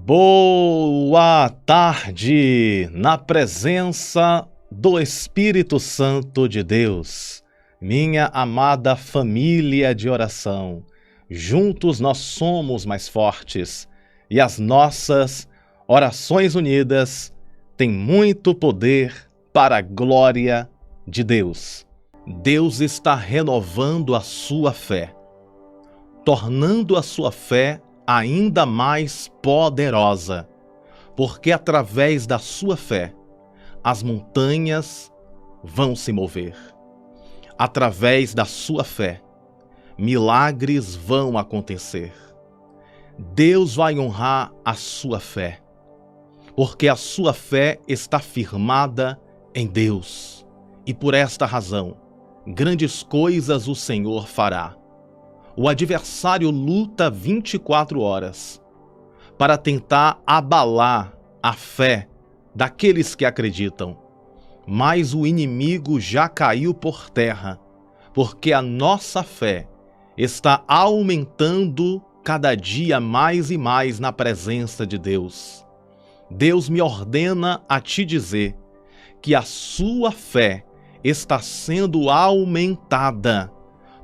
Boa tarde, na presença do Espírito Santo de Deus, minha amada família de oração. Juntos nós somos mais fortes e as nossas orações unidas têm muito poder para a glória de Deus. Deus está renovando a sua fé, tornando a sua fé ainda mais poderosa, porque através da sua fé, as montanhas vão se mover. Através da sua fé, milagres vão acontecer. Deus vai honrar a sua fé, porque a sua fé está firmada em Deus. E por esta razão, grandes coisas o Senhor fará. O adversário luta 24 horas para tentar abalar a fé daqueles que acreditam. Mas o inimigo já caiu por terra, porque a nossa fé está aumentando cada dia mais e mais na presença de Deus. Deus me ordena a te dizer que a sua fé está sendo aumentada,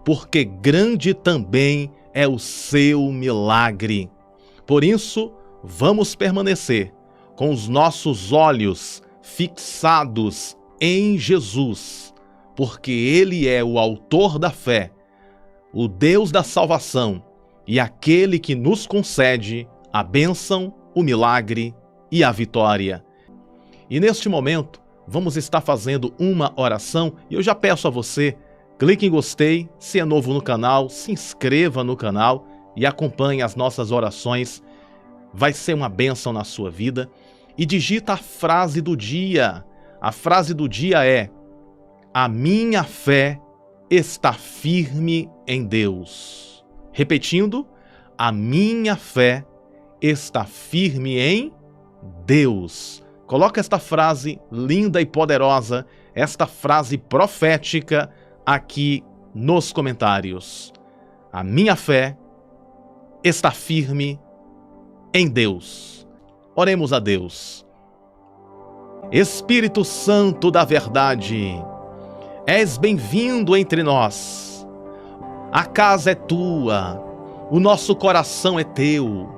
porque grande também é o seu milagre. Por isso, vamos permanecer com os nossos olhos fixados em Jesus, porque Ele é o autor da fé, o Deus da salvação e aquele que nos concede a bênção, o milagre e a vitória. E neste momento, vamos estar fazendo uma oração e eu já peço a você, clique em gostei, se é novo no canal, se inscreva no canal e acompanhe as nossas orações. Vai ser uma bênção na sua vida. E digita a frase do dia. A frase do dia é: a minha fé está firme em Deus. Repetindo, a minha fé está firme em Deus. Coloca esta frase linda e poderosa, esta frase profética aqui nos comentários. A minha fé está firme em Deus. Oremos a Deus. Espírito Santo da verdade, és bem-vindo entre nós. A casa é tua, o nosso coração é teu,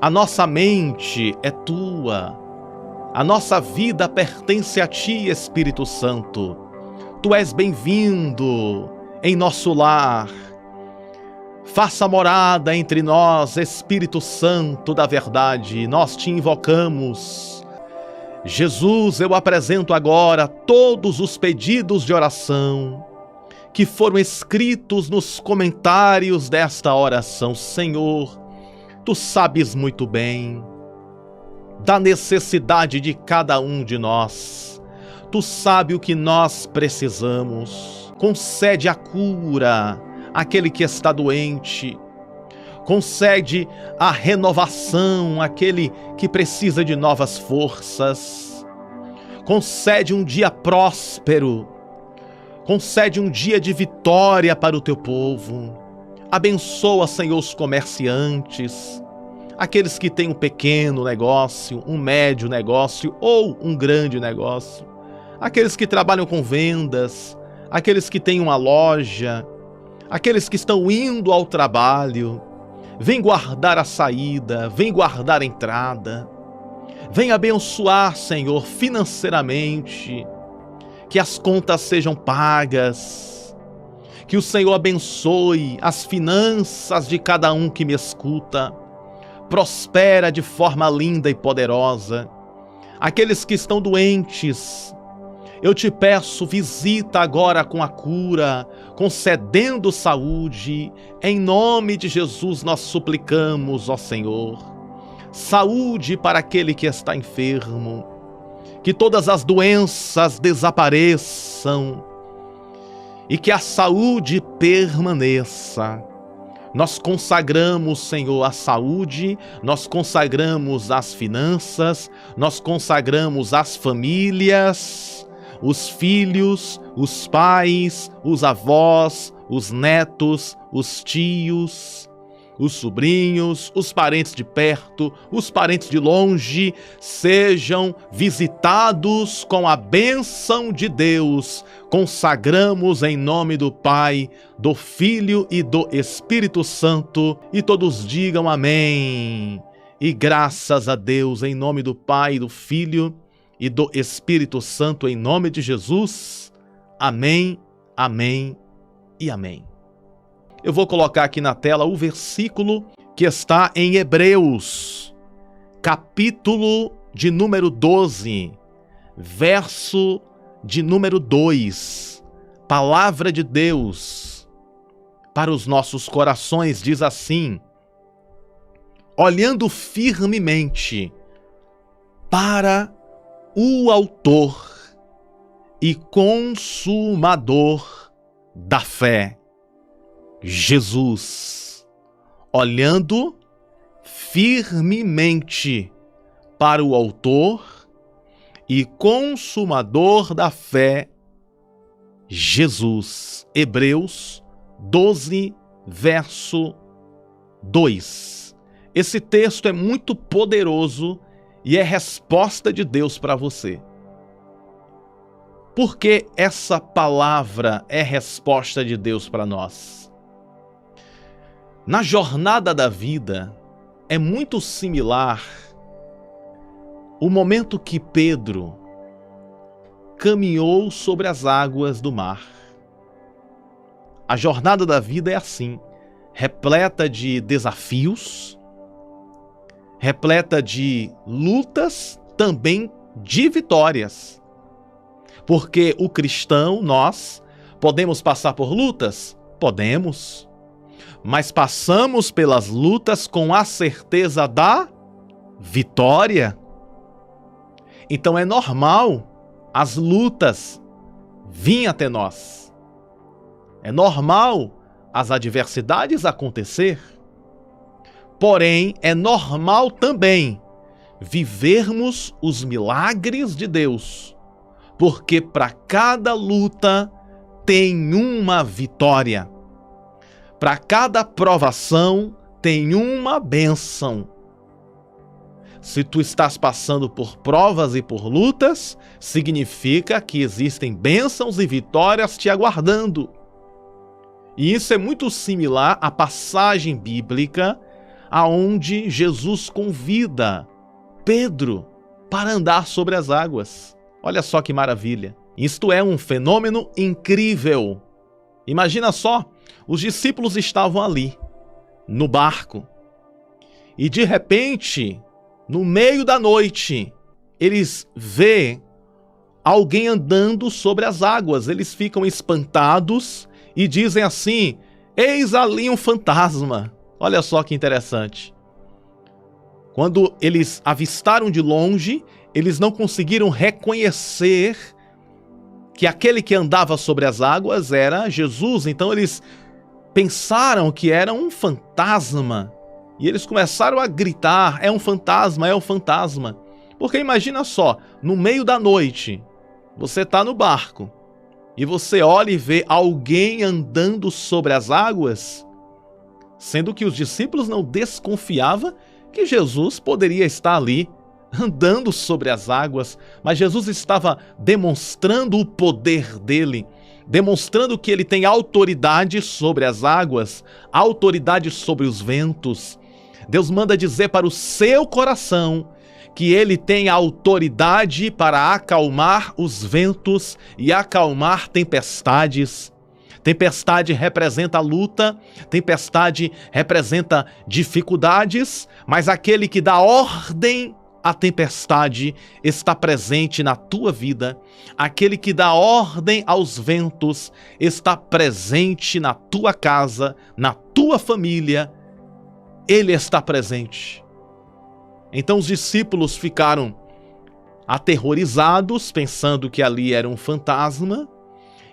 a nossa mente é tua, a nossa vida pertence a ti, Espírito Santo. Tu és bem-vindo em nosso lar. Faça morada entre nós, Espírito Santo da verdade. Nós te invocamos. Jesus, eu apresento agora todos os pedidos de oração que foram escritos nos comentários desta oração. Senhor, tu sabes muito bem da necessidade de cada um de nós. Tu sabe o que nós precisamos. Concede a cura àquele que está doente. Concede a renovação àquele que precisa de novas forças. Concede um dia próspero. Concede um dia de vitória para o teu povo. Abençoa, Senhor, os comerciantes, aqueles que têm um pequeno negócio, um médio negócio ou um grande negócio. Aqueles que trabalham com vendas, aqueles que têm uma loja, aqueles que estão indo ao trabalho. Vem guardar a saída, vem guardar a entrada. Vem abençoar, Senhor, financeiramente, que as contas sejam pagas. Que o Senhor abençoe as finanças de cada um que me escuta. Prospera de forma linda e poderosa. Aqueles que estão doentes, eu te peço, visita agora com a cura, concedendo saúde. Em nome de Jesus nós suplicamos, ó Senhor. Saúde para aquele que está enfermo. Que todas as doenças desapareçam e que a saúde permaneça. Nós consagramos, Senhor, a saúde, nós consagramos as finanças, nós consagramos as famílias, os filhos, os pais, os avós, os netos, os tios, os sobrinhos, os parentes de perto, os parentes de longe, sejam visitados com a bênção de Deus. Consagramos em nome do Pai, do Filho e do Espírito Santo, e todos digam amém. E graças a Deus, em nome do Pai, do Filho e do Espírito Santo, em nome de Jesus. Amém, amém e amém. Eu vou colocar aqui na tela o versículo que está em Hebreus, capítulo de número 12, verso de número 2. Palavra de Deus para os nossos corações diz assim: olhando firmemente para o autor e consumador da fé, Jesus. Olhando firmemente para o autor e consumador da fé, Jesus. Hebreus 12, verso 2. Esse texto é muito poderoso e é resposta de Deus para você. Por que essa palavra é resposta de Deus para nós? Na jornada da vida, é muito similar o momento que Pedro caminhou sobre as águas do mar. A jornada da vida é assim, repleta de desafios, repleta de lutas, também de vitórias. Porque o cristão, nós, podemos passar por lutas? Podemos. Mas passamos pelas lutas com a certeza da vitória. Então é normal as lutas virem até nós. É normal as adversidades acontecer. Porém, é normal também vivermos os milagres de Deus. Porque para cada luta tem uma vitória. Para cada provação tem uma bênção. Se tu estás passando por provas e por lutas, significa que existem bênçãos e vitórias te aguardando. E isso é muito similar à passagem bíblica aonde Jesus convida Pedro para andar sobre as águas. Olha só que maravilha. Isto é um fenômeno incrível. Imagina só, os discípulos estavam ali, no barco, e de repente, no meio da noite, eles vê alguém andando sobre as águas. Eles ficam espantados e dizem assim: eis ali um fantasma. Olha só que interessante. Quando eles avistaram de longe, eles não conseguiram reconhecer que aquele que andava sobre as águas era Jesus. Então eles pensaram que era um fantasma. E eles começaram a gritar: é um fantasma, é um fantasma. Porque imagina só, no meio da noite, você está no barco e você olha e vê alguém andando sobre as águas, sendo que os discípulos não desconfiavam que Jesus poderia estar ali andando sobre as águas, mas Jesus estava demonstrando o poder dele, demonstrando que ele tem autoridade sobre as águas, autoridade sobre os ventos. Deus manda dizer para o seu coração que ele tem autoridade para acalmar os ventos e acalmar tempestades. Tempestade representa luta, tempestade representa dificuldades, mas aquele que dá ordem à tempestade está presente na tua vida. Aquele que dá ordem aos ventos está presente na tua casa, na tua família. Ele está presente. Então os discípulos ficaram aterrorizados, pensando que ali era um fantasma,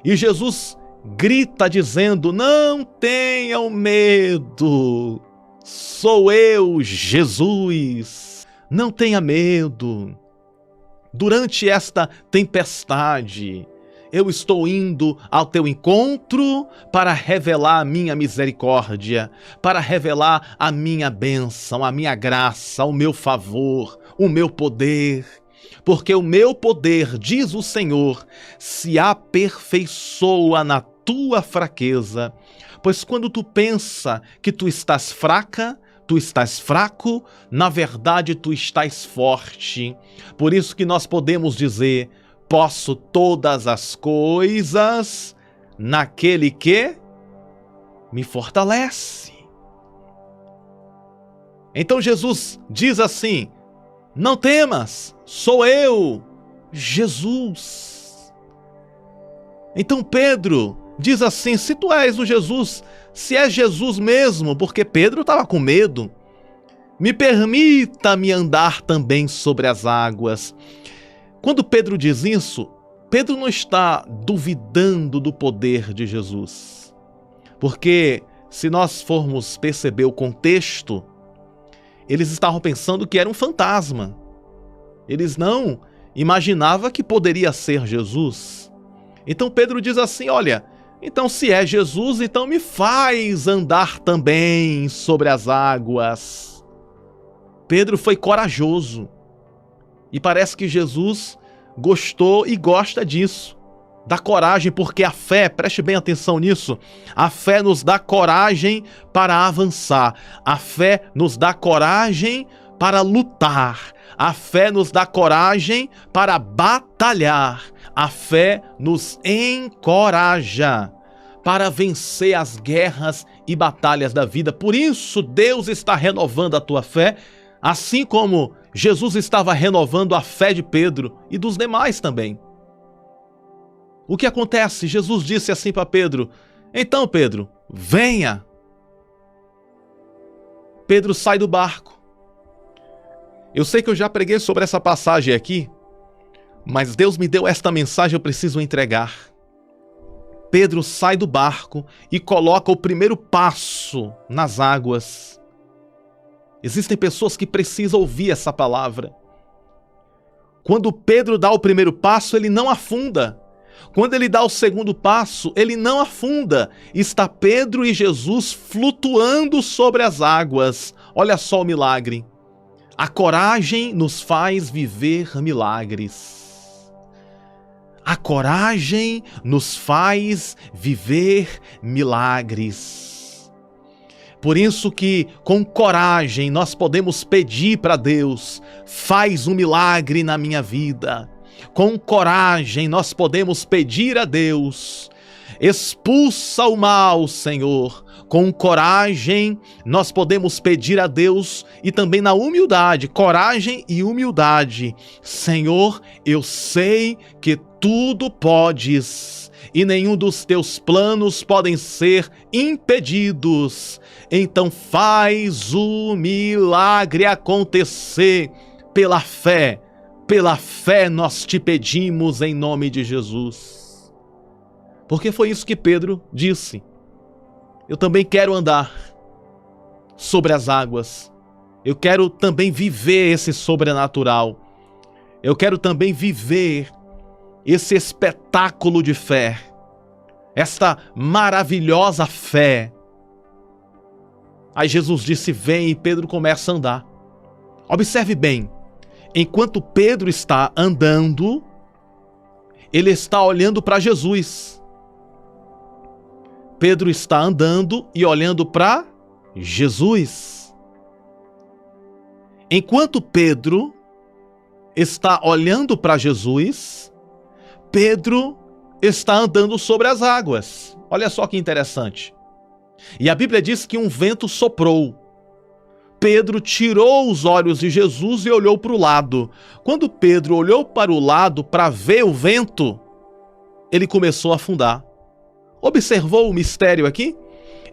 e Jesus grita dizendo: não tenham medo, sou eu, Jesus, não tenha medo. Durante esta tempestade, Eu estou indo ao teu encontro para revelar a minha misericórdia, para revelar a minha bênção, a minha graça, o meu favor, o meu poder. Porque o meu poder, diz o Senhor, se aperfeiçoa na tua fraqueza. Pois quando tu pensa que tu estás fraca, tu estás fraco, na verdade tu estás forte. Por isso que nós podemos dizer: posso todas as coisas naquele que me fortalece. Então Jesus diz assim: não temas, sou eu, Jesus. Então Pedro diz assim: se tu és o Jesus, se é Jesus mesmo, porque Pedro estava com medo, me permita-me andar também sobre as águas. Quando Pedro diz isso, Pedro não está duvidando do poder de Jesus. Porque se nós formos perceber o contexto, eles estavam pensando que era um fantasma. Eles não imaginavam que poderia ser Jesus. Então Pedro diz assim: olha, então se é Jesus, então me faz andar também sobre as águas. Pedro foi corajoso. E parece que Jesus gostou e gosta disso. Da coragem, porque a fé, preste bem atenção nisso, a fé nos dá coragem para avançar. A fé nos dá coragem para lutar. A fé nos dá coragem para batalhar. A fé nos encoraja para vencer as guerras e batalhas da vida. Por isso, Deus está renovando a tua fé, assim como Jesus estava renovando a fé de Pedro e dos demais também. O que acontece? Jesus disse assim para Pedro: então, Pedro, venha. Pedro sai do barco. Eu sei que eu já preguei sobre essa passagem aqui, mas Deus me deu esta mensagem, eu preciso entregar. Pedro sai do barco e coloca o primeiro passo nas águas. Existem pessoas que precisam ouvir essa palavra. Quando Pedro dá o primeiro passo, ele não afunda. Quando ele dá o segundo passo, ele não afunda. Está Pedro e Jesus flutuando sobre as águas. Olha só o milagre. A coragem nos faz viver milagres. A coragem nos faz viver milagres. Por isso que com coragem nós podemos pedir para Deus: faz um milagre na minha vida. Com coragem nós podemos pedir a Deus: expulsa o mal, Senhor. Com coragem nós podemos pedir a Deus, e também na humildade, coragem e humildade: Senhor, eu sei que tudo podes e nenhum dos teus planos podem ser impedidos. Então faz o milagre acontecer pela fé. Pela fé nós te pedimos em nome de Jesus. Porque foi isso que Pedro disse. Eu também quero andar sobre as águas. Eu quero também viver esse sobrenatural. Eu quero também viver esse espetáculo de fé. Esta maravilhosa fé. Aí Jesus disse: vem, e Pedro começa a andar. Observe bem. Enquanto Pedro está andando, ele está olhando para Jesus. Pedro está andando e olhando para Jesus. Enquanto Pedro está olhando para Jesus, Pedro está andando sobre as águas. Olha só que interessante. E a Bíblia diz que um vento soprou. Pedro tirou os olhos de Jesus e olhou para o lado. Quando Pedro olhou para o lado para ver o vento, ele começou a afundar. Observou o mistério aqui?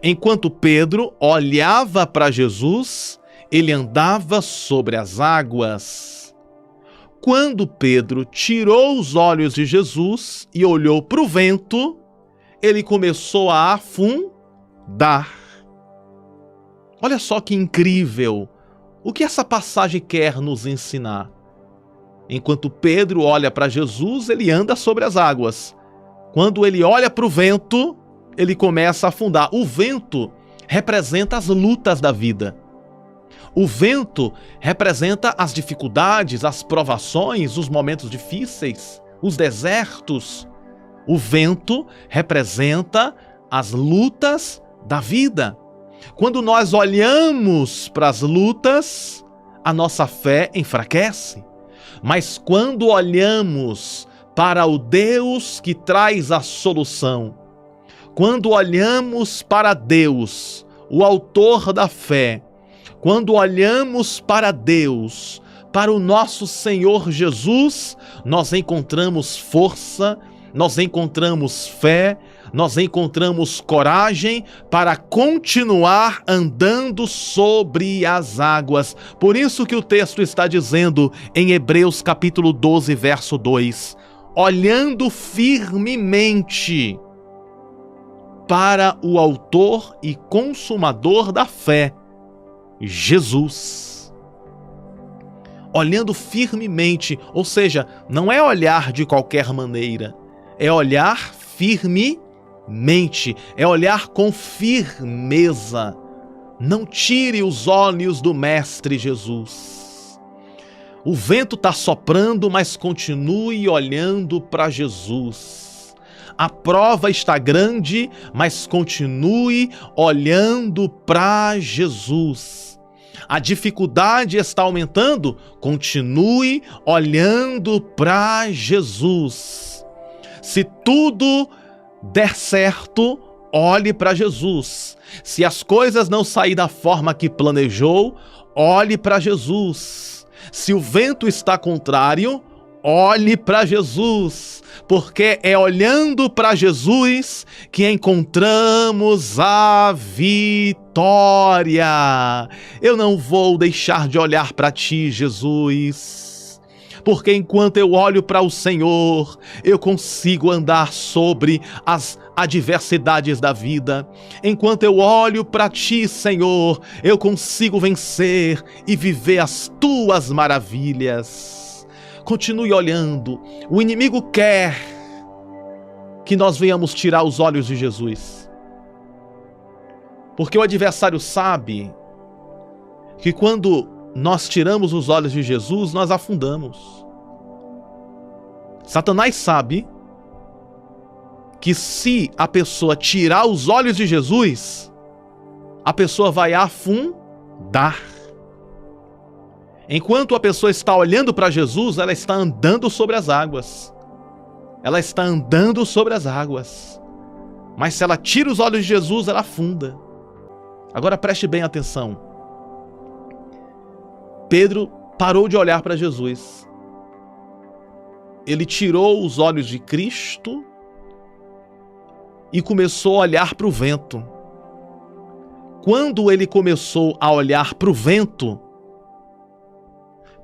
Enquanto Pedro olhava para Jesus, ele andava sobre as águas. Quando Pedro tirou os olhos de Jesus e olhou para o vento, ele começou a afundar. Olha só que incrível! O que essa passagem quer nos ensinar? Enquanto Pedro olha para Jesus, ele anda sobre as águas. Quando ele olha para o vento, ele começa a afundar. O vento representa as lutas da vida. O vento representa as dificuldades, as provações, os momentos difíceis, os desertos. O vento representa as lutas da vida. Quando nós olhamos para as lutas, a nossa fé enfraquece. Mas quando olhamos para o Deus que traz a solução, quando olhamos para Deus, o autor da fé, quando olhamos para Deus, para o nosso Senhor Jesus, nós encontramos força, nós encontramos fé, nós encontramos coragem para continuar andando sobre as águas. Por isso que o texto está dizendo em Hebreus capítulo 12, verso 2, olhando firmemente para o autor e consumador da fé, Jesus. Olhando firmemente, ou seja, não é olhar de qualquer maneira, é olhar firmemente, é olhar com firmeza. Não tire os olhos do Mestre Jesus. O vento está soprando, mas continue olhando para Jesus. A prova está grande, mas continue olhando para Jesus. A dificuldade está aumentando, continue olhando para Jesus. Se tudo der certo, olhe para Jesus. Se as coisas não saírem da forma que planejou, olhe para Jesus. Se o vento está contrário, olhe para Jesus, porque é olhando para Jesus que encontramos a vitória. Eu não vou deixar de olhar para ti, Jesus, porque enquanto eu olho para o Senhor, eu consigo andar sobre as adversidades da vida. Enquanto eu olho para ti, Senhor, eu consigo vencer e viver as tuas maravilhas. Continue olhando. O inimigo quer que nós venhamos tirar os olhos de Jesus, porque o adversário sabe que quando nós tiramos os olhos de Jesus, nós afundamos. Satanás sabe que se a pessoa tirar os olhos de Jesus, a pessoa vai afundar. Enquanto a pessoa está olhando para Jesus, ela está andando sobre as águas. Ela está andando sobre as águas. Mas se ela tira os olhos de Jesus, ela afunda. Agora preste bem atenção. Pedro parou de olhar para Jesus. Ele tirou os olhos de Cristo e começou a olhar para o vento. Quando ele começou a olhar para o vento,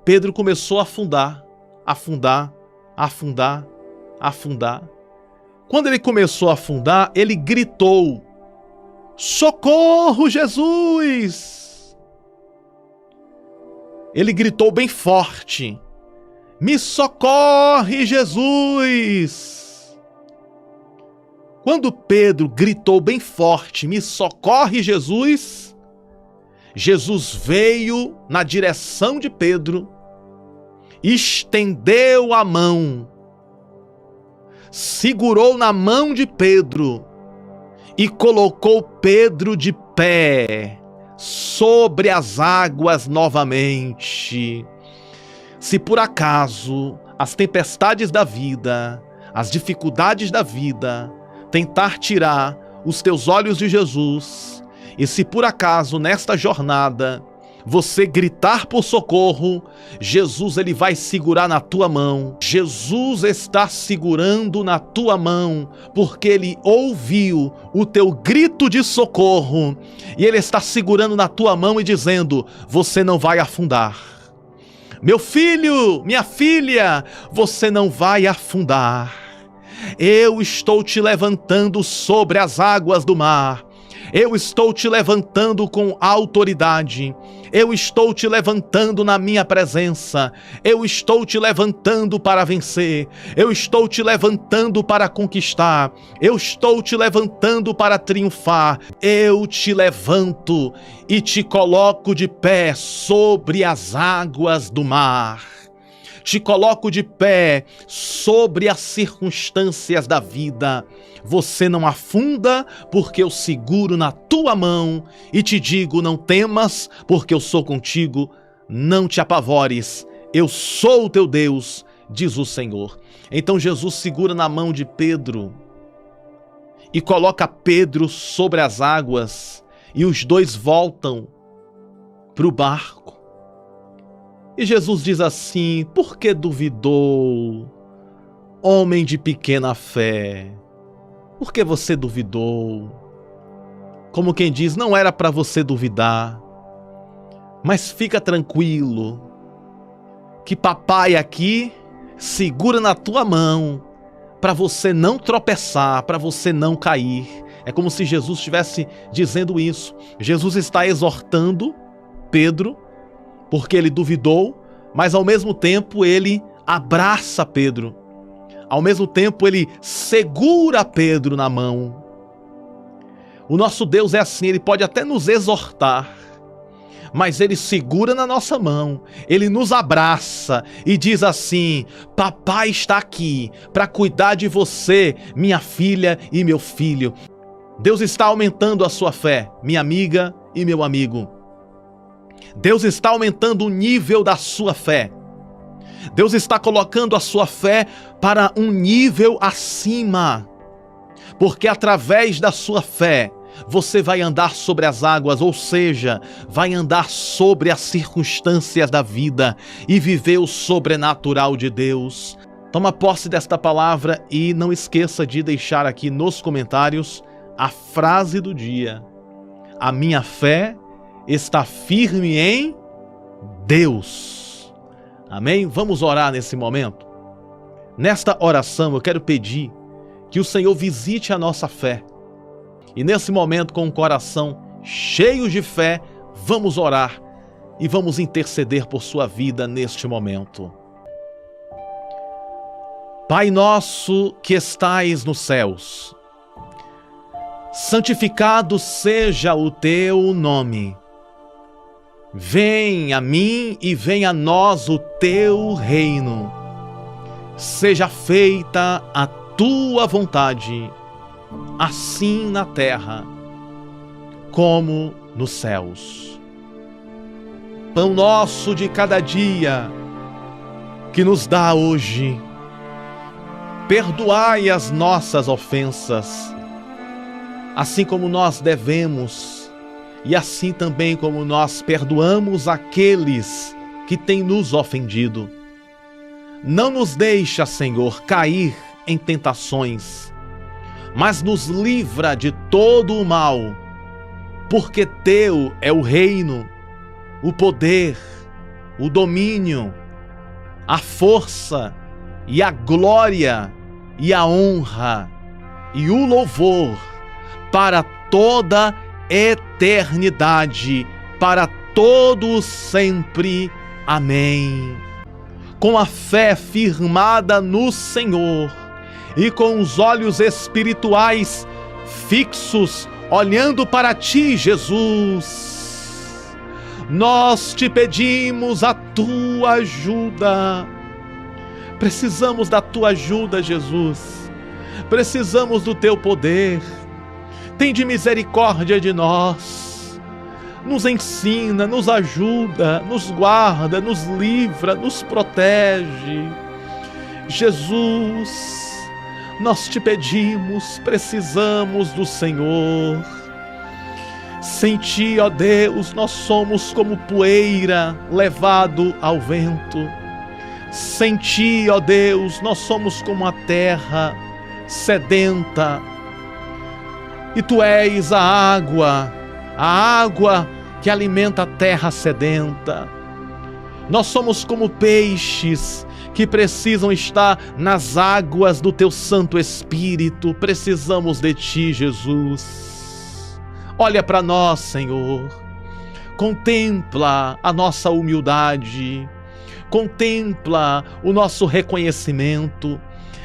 Pedro começou a afundar, afundar, afundar, afundar. Quando ele começou a afundar, ele gritou: "Socorro, Jesus!" Ele gritou bem forte: "Me socorre, Jesus!" Quando Pedro gritou bem forte: "Me socorre, Jesus!", Jesus veio na direção de Pedro, estendeu a mão, segurou na mão de Pedro e colocou Pedro de pé sobre as águas novamente. Se por acaso as tempestades da vida, as dificuldades da vida tentar tirar os teus olhos de Jesus, e se por acaso nesta jornada você gritar por socorro, Jesus ele vai segurar na tua mão. Jesus está segurando na tua mão, porque ele ouviu o teu grito de socorro e ele está segurando na tua mão e dizendo: você não vai afundar. Meu filho, minha filha, você não vai afundar. Eu estou te levantando sobre as águas do mar. Eu estou te levantando com autoridade. Eu estou te levantando na minha presença. Eu estou te levantando para vencer. Eu estou te levantando para conquistar. Eu estou te levantando para triunfar. Eu te levanto e te coloco de pé sobre as águas do mar. Te coloco de pé sobre as circunstâncias da vida. Você não afunda, porque eu seguro na tua mão e te digo: não temas, porque eu sou contigo. Não te apavores, eu sou o teu Deus, diz o Senhor. Então Jesus segura na mão de Pedro e coloca Pedro sobre as águas, e os dois voltam para o barco. E Jesus diz assim: por que duvidou, homem de pequena fé? Por que você duvidou? Como quem diz, não era para você duvidar. Mas fica tranquilo, que papai aqui segura na tua mão para você não tropeçar, para você não cair. É como se Jesus estivesse dizendo isso. Jesus está exortando Pedro, porque ele duvidou, mas ao mesmo tempo ele abraça Pedro. Ao mesmo tempo ele segura Pedro na mão. O nosso Deus é assim, ele pode até nos exortar, mas ele segura na nossa mão, ele nos abraça e diz assim: papai está aqui para cuidar de você, minha filha e meu filho. Deus está aumentando a sua fé, minha amiga e meu amigo. Deus está aumentando o nível da sua fé. Deus está colocando a sua fé para um nível acima, porque através da sua fé você vai andar sobre as águas, ou seja, vai andar sobre as circunstâncias da vida e viver o sobrenatural de Deus. Toma posse desta palavra e não esqueça de deixar aqui nos comentários a frase do dia: a minha fé está firme em Deus. Amém? Vamos orar nesse momento? Nesta oração eu quero pedir que o Senhor visite a nossa fé. E nesse momento, com o coração cheio de fé, vamos orar e vamos interceder por sua vida neste momento. Pai nosso que estais nos céus, santificado seja o teu nome. Vem a mim e venha a nós o teu reino. Seja feita a tua vontade, assim na terra como nos céus. Pão nosso de cada dia, que nos dá hoje. Perdoai as nossas ofensas, assim como nós devemos, e assim também como nós perdoamos aqueles que têm nos ofendido. Não nos deixa, Senhor, cair em tentações, mas nos livra de todo o mal, porque teu é o reino, o poder, o domínio, a força e a glória e a honra e o louvor para toda a eternidade, para todos sempre. Amém. Com a fé firmada no Senhor e com os olhos espirituais fixos, olhando para ti, Jesus, nós te pedimos a tua ajuda. Precisamos da tua ajuda, Jesus. Precisamos do teu poder. Tende misericórdia de nós. Nos ensina, nos ajuda, nos guarda, nos livra, nos protege. Jesus, nós te pedimos, precisamos do Senhor. Sem ti, ó Deus, nós somos como poeira levado ao vento. Sem ti, ó Deus, nós somos como a terra sedenta. E tu és a água que alimenta a terra sedenta. Nós somos como peixes que precisam estar nas águas do teu Santo Espírito. Precisamos de ti, Jesus. Olha para nós, Senhor. Contempla a nossa humildade, contempla o nosso reconhecimento.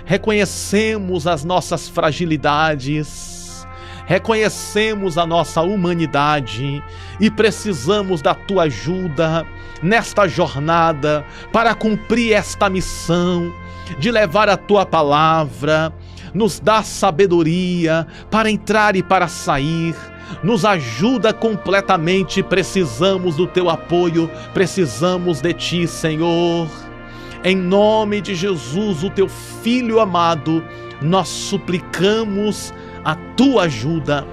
Reconhecemos as nossas fragilidades, reconhecemos a nossa humanidade e precisamos da tua ajuda nesta jornada para cumprir esta missão de levar a tua palavra. Nos dá sabedoria para entrar e para sair. Nos ajuda completamente, precisamos do teu apoio, precisamos de ti, Senhor. Em nome de Jesus, o teu Filho amado, nós suplicamos a tua ajuda.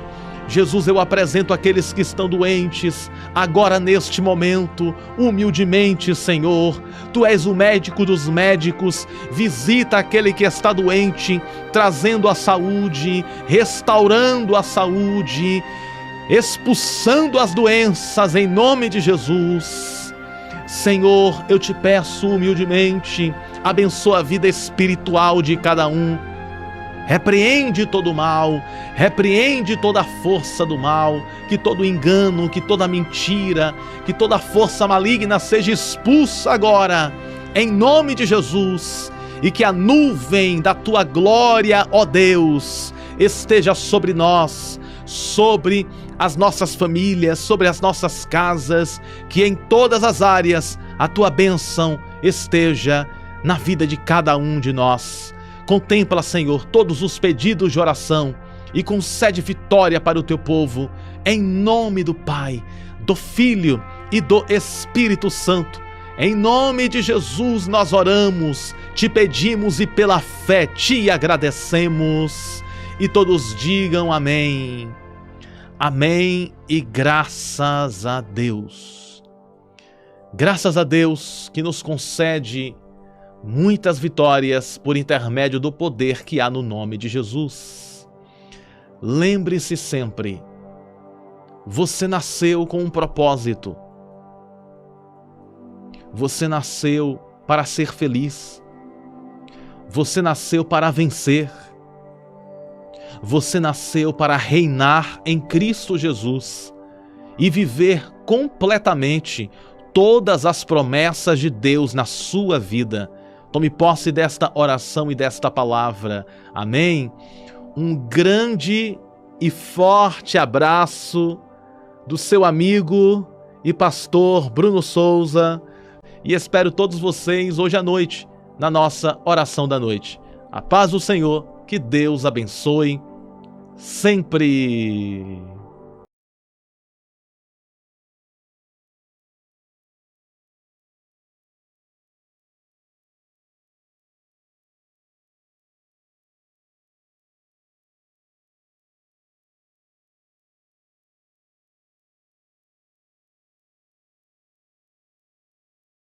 Jesus, eu apresento aqueles que estão doentes, agora neste momento, humildemente, Senhor. Tu és o médico dos médicos, visita aquele que está doente, trazendo a saúde, restaurando a saúde, expulsando as doenças em nome de Jesus. Senhor, eu te peço humildemente, abençoa a vida espiritual de cada um. Repreende todo o mal, repreende toda a força do mal, que todo engano, que toda mentira, que toda força maligna seja expulsa agora, em nome de Jesus, e que a nuvem da tua glória, ó Deus, esteja sobre nós, sobre as nossas famílias, sobre as nossas casas, que em todas as áreas a tua bênção esteja na vida de cada um de nós. Contempla, Senhor, todos os pedidos de oração e concede vitória para o teu povo, em nome do Pai, do Filho e do Espírito Santo. Em nome de Jesus nós oramos, te pedimos e pela fé te agradecemos. E todos digam amém. Amém e graças a Deus. Graças a Deus que nos concede muitas vitórias por intermédio do poder que há no nome de Jesus. Lembre-se sempre, você nasceu com um propósito. Você nasceu para ser feliz. Você nasceu para vencer. Você nasceu para reinar em Cristo Jesus e viver completamente todas as promessas de Deus na sua vida. Tome posse desta oração e desta palavra. Amém? Um grande e forte abraço do seu amigo e pastor Bruno Souza. E espero todos vocês hoje à noite, na nossa oração da noite. A paz do Senhor, que Deus abençoe sempre.